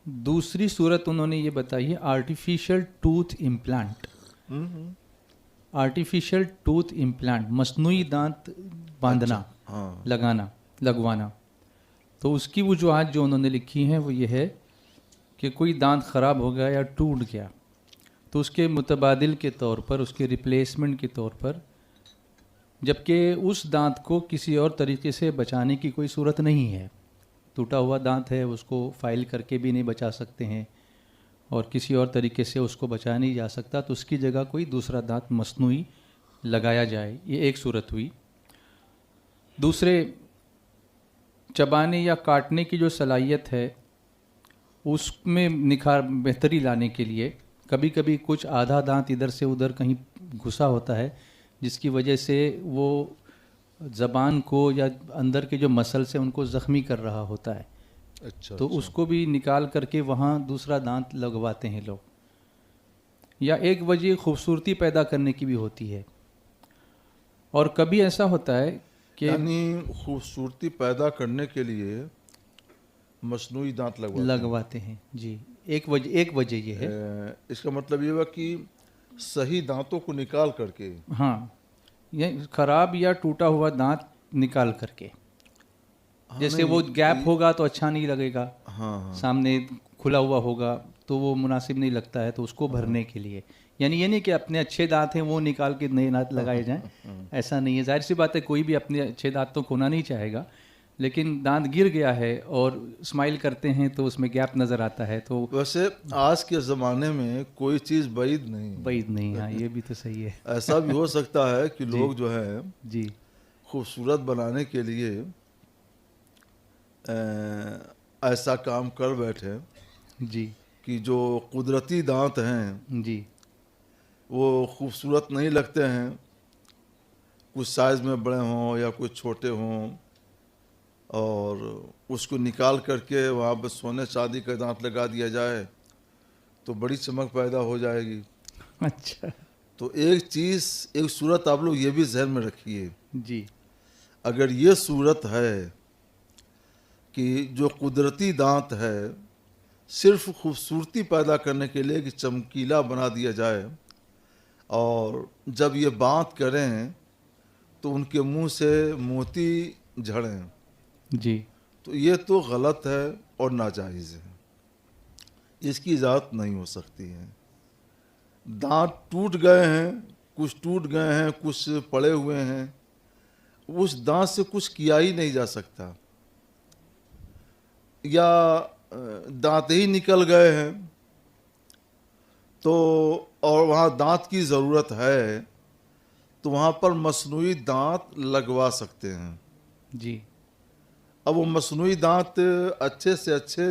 दूसरी सूरत उन्होंने ये बताई है artificial tooth implant. Artificial tooth implant, मसनूई दांत बांधना, हाँ, लगवाना। तो उसकी वजूहत जो उन्होंने लिखी हैं वो ये है कि कोई दांत ख़राब हो गया या टूट गया तो उसके मुतबादिल के तौर पर, उसके रिप्लेसमेंट के तौर पर, जबकि उस दांत को किसी और तरीके से बचाने की कोई सूरत नहीं है। टूटा हुआ दांत है, उसको फाइल करके भी नहीं बचा सकते हैं और किसी और तरीके से उसको बचाया नहीं जा सकता, तो उसकी जगह कोई दूसरा दांत मसनूई लगाया जाए, ये एक सूरत हुई। दूसरे, चबाने या काटने की जो सलाहियत है उसमें निखार बेहतरी लाने के लिए कभी कभी कुछ आधा दांत इधर से उधर कहीं घुसा होता है जिसकी वजह से वो ज़बान को या अंदर के जो मसल्स हैं उनको ज़ख्मी कर रहा होता है। अच्छा, तो उसको भी निकाल करके वहाँ दूसरा दांत लगवाते हैं लोग। या एक वजह खूबसूरती पैदा करने की भी होती है, और कभी ऐसा होता है कि यानी खूबसूरती पैदा करने के लिए मसनूई दांत लगवाते हैं। जी, एक वजह ये है। इसका मतलब ये हुआ कि सही दांतों को निकाल करके, हाँ, ये खराब या टूटा हुआ दांत निकाल करके, जैसे वो गैप होगा तो अच्छा नहीं लगेगा, हाँ, सामने खुला हुआ होगा तो वो मुनासिब नहीं लगता है, तो उसको भरने के लिए, यानी ये नहीं कि अपने अच्छे दांत हैं वो निकाल के नए दांत लगाए जाएं, ऐसा नहीं है। जाहिर सी बात है कोई भी अपने अच्छे दांत तो खोना नहीं चाहेगा, लेकिन दांत गिर गया है और स्माइल करते हैं तो उसमें गैप नज़र आता है। तो वैसे आज के ज़माने में कोई चीज़ बैद नहीं, हाँ, ये भी तो सही है। ऐसा भी हो सकता है कि लोग जो है जी, खूबसूरत बनाने के लिए ऐसा काम कर बैठे जी, कि जो कुदरती दांत हैं जी, वो खूबसूरत नहीं लगते हैं, कुछ साइज़ में बड़े हों या कुछ छोटे हों, और उसको निकाल करके वहाँ पर सोने चांदी का दांत लगा दिया जाए तो बड़ी चमक पैदा हो जाएगी। अच्छा, तो एक चीज़, एक सूरत आप लोग ये भी ज़हन में रखिए, जी, अगर ये सूरत है कि जो कुदरती दांत है सिर्फ खूबसूरती पैदा करने के लिए कि चमकीला बना दिया जाए, और जब ये बात करें तो उनके मुंह से मोती झड़ें, जी, तो ये तो गलत है और नाजायज़ है, इसकी इजाज़त नहीं हो सकती है। दांत टूट गए हैं, कुछ टूट गए हैं, कुछ पड़े हुए हैं, उस दांत से कुछ किया ही नहीं जा सकता, या दांत ही निकल गए हैं तो और वहाँ दांत की ज़रूरत है तो वहाँ पर मसनूई दांत लगवा सकते हैं। जी, अब वो मसनूई दांत अच्छे से अच्छे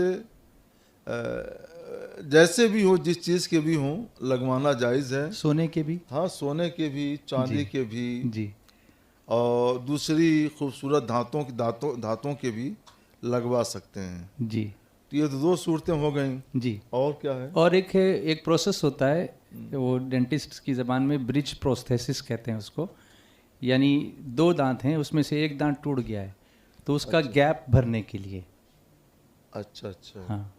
जैसे भी हो, जिस चीज़ के भी हों, लगवाना जायज़ है। सोने के भी, हाँ, सोने के भी, चांदी के भी, जी, और दूसरी खूबसूरत धातों के भी लगवा सकते हैं। जी, तो ये तो दो सूरतें हो गई। जी। और क्या है? और एक प्रोसेस होता है, वो डेंटिस्ट की ज़बान में ब्रिज प्रोस्थेसिस कहते हैं उसको, यानी दो दांत हैं उसमें से एक दांत टूट गया है तो उसका गैप भरने के लिए। अच्छा अच्छा, हाँ,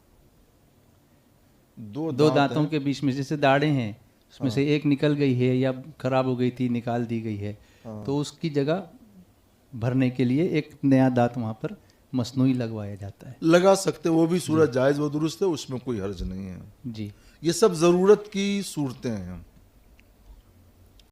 दो दांतों हैं। के बीच में जैसे दाढ़ें हैं उसमें से एक निकल गई है या खराब हो गई थी, निकाल दी गई है, तो उसकी जगह भरने के लिए एक नया दांत वहाँ पर मसनूई लगवाया जाता है। लगा सकते, वो भी सूरत जायज़ व दुरुस्त है, उसमें कोई हर्ज नहीं है। जी, ये सब ज़रूरत की सूरतें हैं।